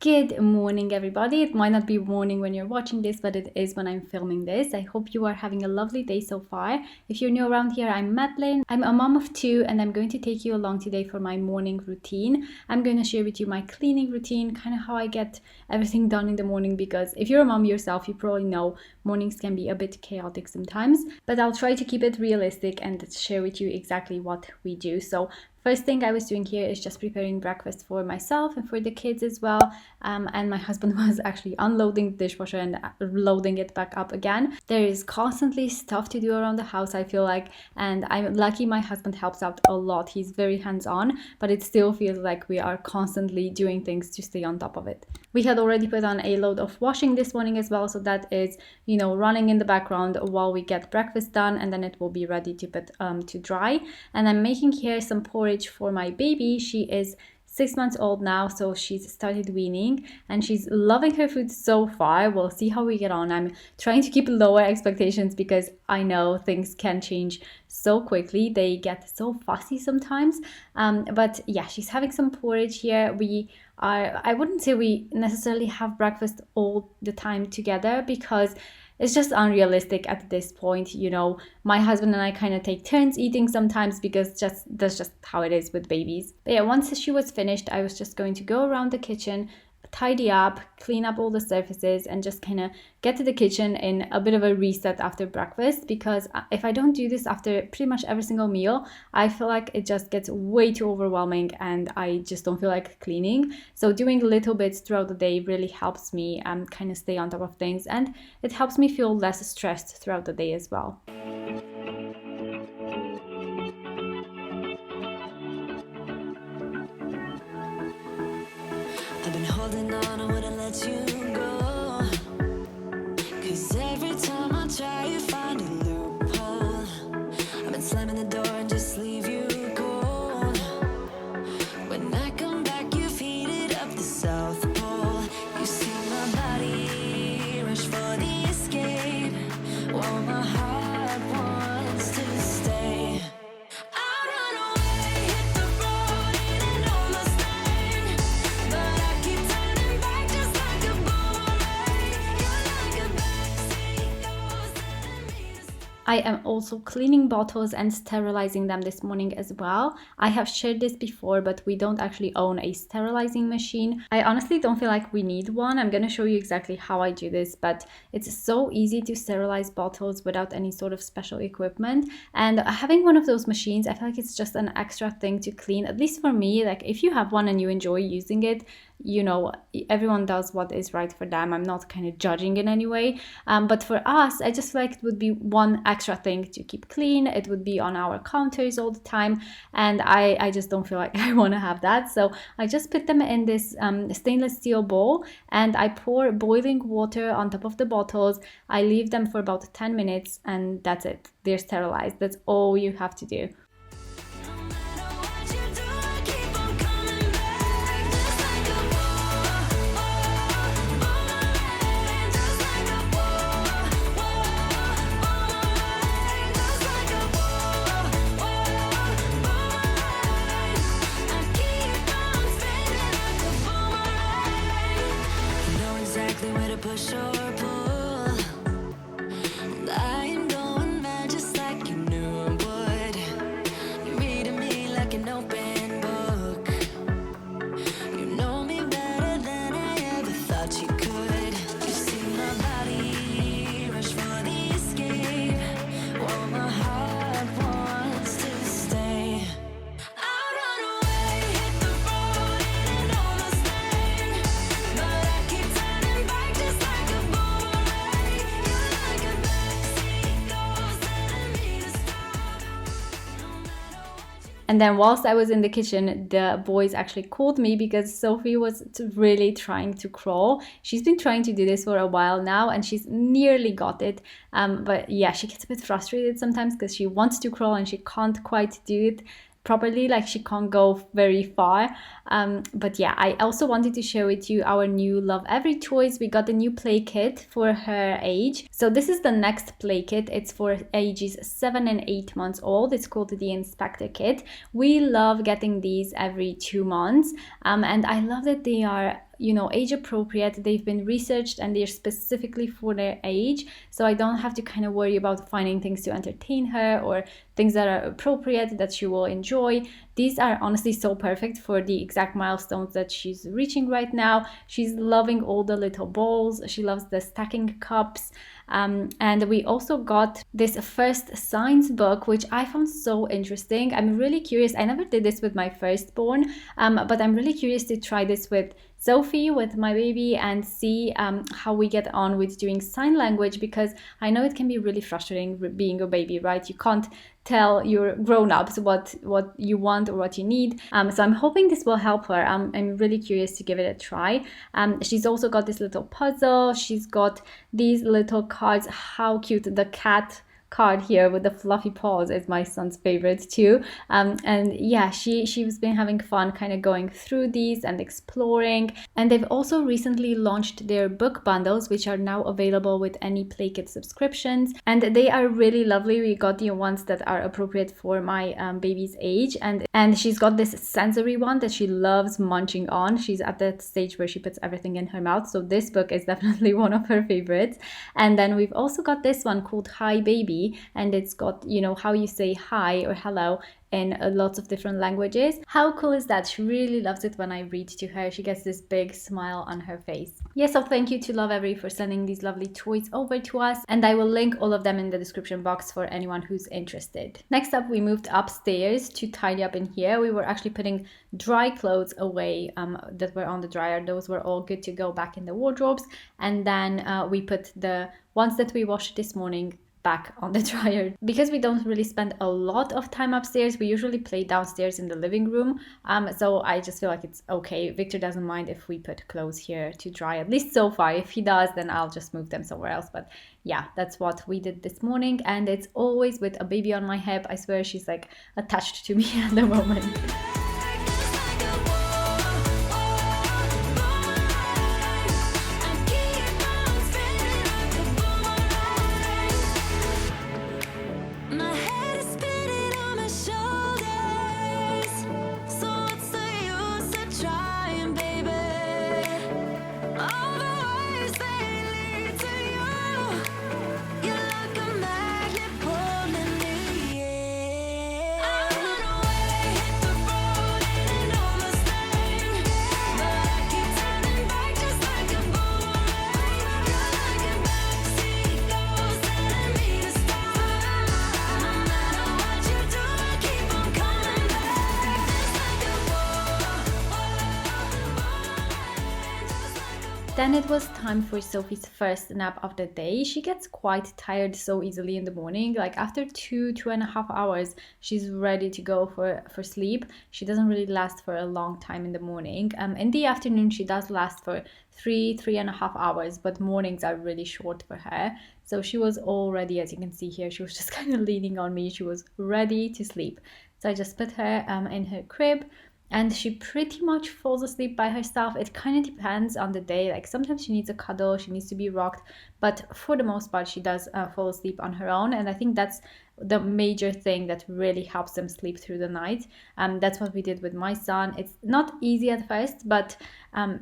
Good morning, everybody. It might not be morning when you're watching this, but it is when I'm filming this. I hope you are having a lovely day so far. If you're new around here, I'm Madeline. I'm a mom of two, and I'm going to take you along today for my morning routine. I'm going to share with you my cleaning routine, kind of how I get everything done in the morning, because if you're a mom yourself, you probably know mornings can be a bit chaotic sometimes, but I'll try to keep it realistic and share with you exactly what we do. So first thing I was doing here is just preparing breakfast for myself and for the kids as well. And my husband was actually unloading the dishwasher and loading it back up again. There is constantly stuff to do around the house, I feel like, and I'm lucky my husband helps out a lot. He's very hands-on, but it still feels like we are constantly doing things to stay on top of it. We had already put on a load of washing this morning as well, so that is, running in the background while we get breakfast done, and then it will be ready to put to dry. And I'm making here some porridge for my baby. She is 6 months old now, so she's started weaning and she's loving her food so far. We'll see how we get on. I'm trying to keep lower expectations because I know things can change so quickly. They get so fussy sometimes. But yeah, she's having some porridge here. I wouldn't say we necessarily have breakfast all the time together because it's just unrealistic at this point. My husband and I kind of take turns eating sometimes because that's just how it is with babies. But yeah, once she was finished, I was just going to go around the kitchen, tidy up, clean up all the surfaces, and just kind of get to the kitchen in a bit of a reset after breakfast, because if I don't do this after pretty much every single meal, I feel like it just gets way too overwhelming and I just don't feel like cleaning. So doing little bits throughout the day really helps me kind of stay on top of things, and it helps me feel less stressed throughout the day as well. I've been holding on, I wouldn't let you go, 'cause every time I try you find a loophole. I've been slamming the door and just leave you cold. When I come back, you've heated up the South Pole. You see my body rush for the escape, while my heart wants to stay. I am also cleaning bottles and sterilizing them this morning as well. I have shared this before, but we don't actually own a sterilizing machine. I honestly don't feel like we need one. I'm going to show you exactly how I do this, but it's so easy to sterilize bottles without any sort of special equipment. And having one of those machines, I feel like it's just an extra thing to clean, at least for me. Like if you have one and you enjoy using it, everyone does what is right for them. I'm not kind of judging in any way. But for us, I just feel like it would be one extra thing to keep clean. It would be on our counters all the time. And I just don't feel like I want to have that. So I just put them in this stainless steel bowl and I pour boiling water on top of the bottles. I leave them for about 10 minutes and that's it. They're sterilized. That's all you have to do. Push or pull, and I am going mad just like you knew I would. You're reading me like an open book. You know me better than I ever thought you could. You see my body rush for the escape, while my heart wants to stay. And then whilst I was in the kitchen, the boys actually called me because Sophie was really trying to crawl. She's been trying to do this for a while now and she's nearly got it. But yeah, she gets a bit frustrated sometimes because she wants to crawl and she can't quite do it properly, like she can't go very far. But yeah, I also wanted to share with you our new Lovevery toys. We got a new play kit for her age. So this is the next play kit. It's for ages 7 and 8 months old. It's called the Inspector Kit. We love getting these every 2 months. And I love that they are age appropriate. They've been researched and they're specifically for their age, so I don't have to kind of worry about finding things to entertain her or things that are appropriate that she will enjoy. These are honestly so perfect for the exact milestones that she's reaching right now. She's loving all the little bowls. She loves the stacking cups. And we also got this first science book, which I found so interesting. I'm really curious. I never did this with my firstborn, but I'm really curious to try this with Sophie, with my baby, and see how we get on with doing sign language, because I know it can be really frustrating being a baby, right? You can't tell your grown-ups what you want or what you need. So I'm hoping this will help her. I'm really curious to give it a try. She's also got this little puzzle. She's got these little cards. How cute. The cat card here with the fluffy paws is my son's favorite too. And yeah, she's been having fun kind of going through these and exploring. And they've also recently launched their book bundles, which are now available with any Play Kit subscriptions, and they are really lovely. We got the ones that are appropriate for my baby's age, and she's got this sensory one that she loves munching on. She's at that stage where she puts everything in her mouth, so this book is definitely one of her favorites. And then we've also got this one called Hi Baby, and it's got, how you say hi or hello in lots of different languages. How cool is that? She really loves it when I read to her. She gets this big smile on her face. So thank you to Lovevery for sending these lovely toys over to us, and I will link all of them in the description box for anyone who's interested. Next up, we moved upstairs to tidy up in here. We were actually putting dry clothes away that were on the dryer. Those were all good to go back in the wardrobes, and then we put the ones that we washed this morning back on the dryer. Because we don't really spend a lot of time upstairs, we usually play downstairs in the living room, so I just feel like it's okay. Victor doesn't mind if we put clothes here to dry, at least so far. If he does, then I'll just move them somewhere else. But yeah, that's what we did this morning, and it's always with a baby on my hip. I swear she's like attached to me at the moment. Then it was time for Sophie's first nap of the day. She gets quite tired so easily in the morning. Like after 2.5 hours, she's ready to go for sleep. She doesn't really last for a long time in the morning. In the afternoon, she does last for 3.5 hours, but mornings are really short for her. So she was all ready, as you can see here. She was just kind of leaning on me. She was ready to sleep. So I just put her in her crib, and she pretty much falls asleep by herself. It kind of depends on the day. Like sometimes she needs a cuddle, she needs to be rocked, but for the most part she does fall asleep on her own. And I think that's the major thing that really helps them sleep through the night. That's what we did with my son. It's not easy at first, but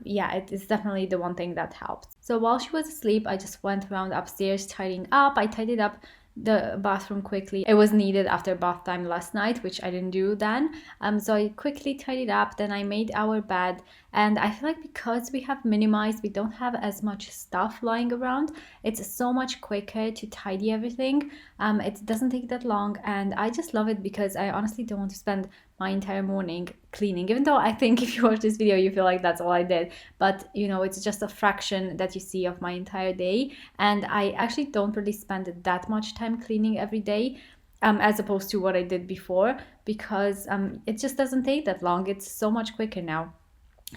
yeah, it is definitely the one thing that helps. So while she was asleep, I just went around upstairs tidying up. I tidied up the bathroom quickly. It was needed after bath time last night, which I didn't do then. So I quickly tidied up. Then I made our bed, and I feel like because we have minimized, we don't have as much stuff lying around. It's so much quicker to tidy everything. It doesn't take that long, and I just love it because I honestly don't want to spend my entire morning cleaning, even though I think if you watch this video you feel like that's all I did, but it's just a fraction that you see of my entire day, and I actually don't really spend that much time cleaning every day, as opposed to what I did before, because it just doesn't take that long. It's so much quicker now.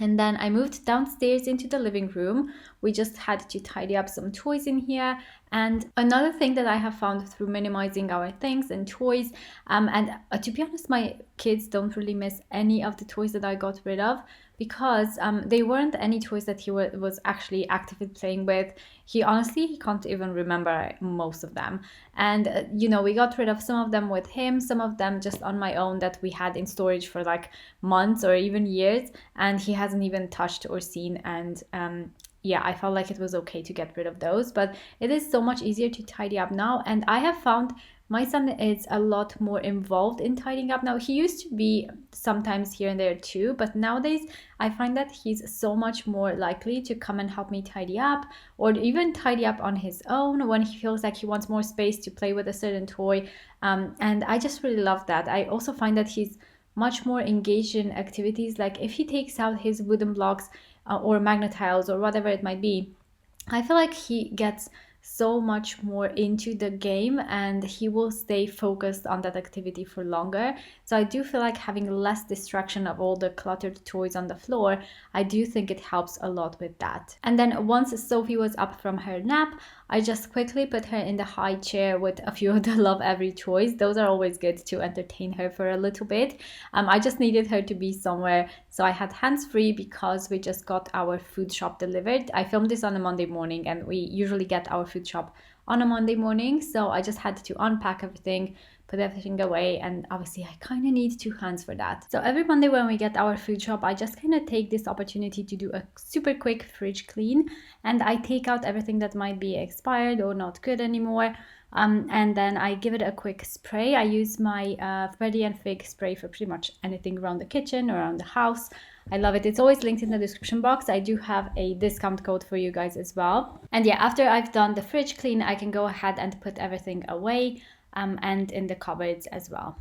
And then I moved downstairs into the living room. We just had to tidy up some toys in here. And another thing that I have found through minimizing our things and toys, and to be honest, my kids don't really miss any of the toys that I got rid of, because they weren't any toys that he was actually actively playing with. He can't even remember most of them. And you know, we got rid of some of them with him, some of them just on my own that we had in storage for like months or even years, and he hasn't even touched or seen. And yeah, I felt like it was okay to get rid of those, but it is so much easier to tidy up now. And I have found my son is a lot more involved in tidying up now. He used to be sometimes here and there too, but nowadays I find that he's so much more likely to come and help me tidy up, or even tidy up on his own when he feels like he wants more space to play with a certain toy. And I just really love that. I also find that he's much more engaged in activities. Like if he takes out his wooden blocks or magnet tiles or whatever it might be, I feel like he gets so much more into the game and he will stay focused on that activity for longer. So I do feel like having less distraction of all the cluttered toys on the floor, I do think it helps a lot with that. And then once Sophie was up from her nap, I just quickly put her in the high chair with a few of the Lovevery toys. Those are always good to entertain her for a little bit. I just needed her to be somewhere, so I had hands-free because we just got our food shop delivered. I filmed this on a Monday morning, and we usually get our food shop on a Monday morning, so I just had to unpack everything, put everything away, and obviously I kind of need 2 hands for that. So every Monday when we get our food shop, I just kind of take this opportunity to do a super quick fridge clean, and I take out everything that might be expired or not good anymore. And then I give it a quick spray. I use my Freddy and Fig spray for pretty much anything around the kitchen or around the house. I love it. It's always linked in the description box. I do have a discount code for you guys as well. And yeah, after I've done the fridge clean, I can go ahead and put everything away and in the cupboards as well.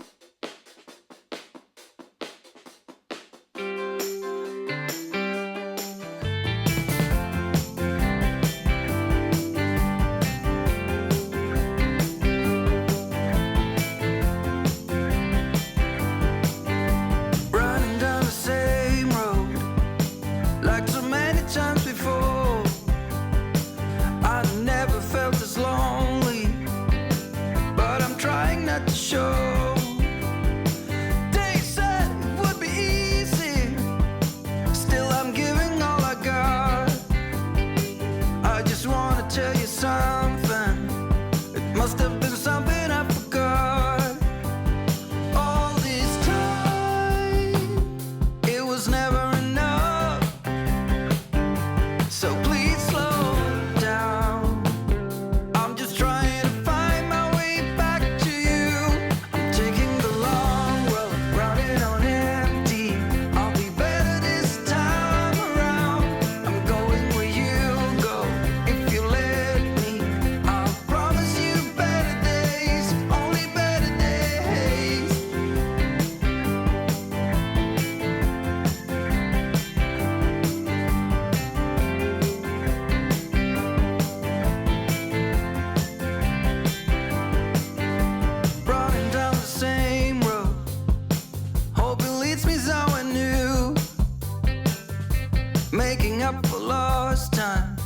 Making up for lost time,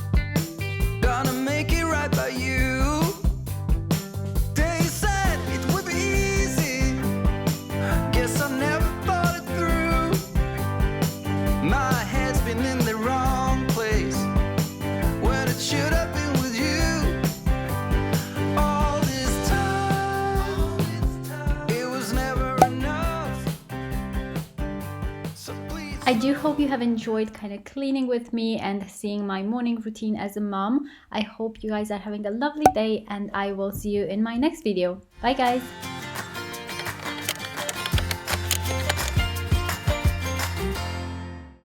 gonna make it right by you. They said it would be easy, guess I never thought it through. My head's been in the wrong place, when it should have been with you. All this time, it was never enough. So please, I do hope you have enjoyed kind of cleaning with me and seeing my morning routine as a mom. I hope you guys are having a lovely day, and I will see you in my next video. Bye guys!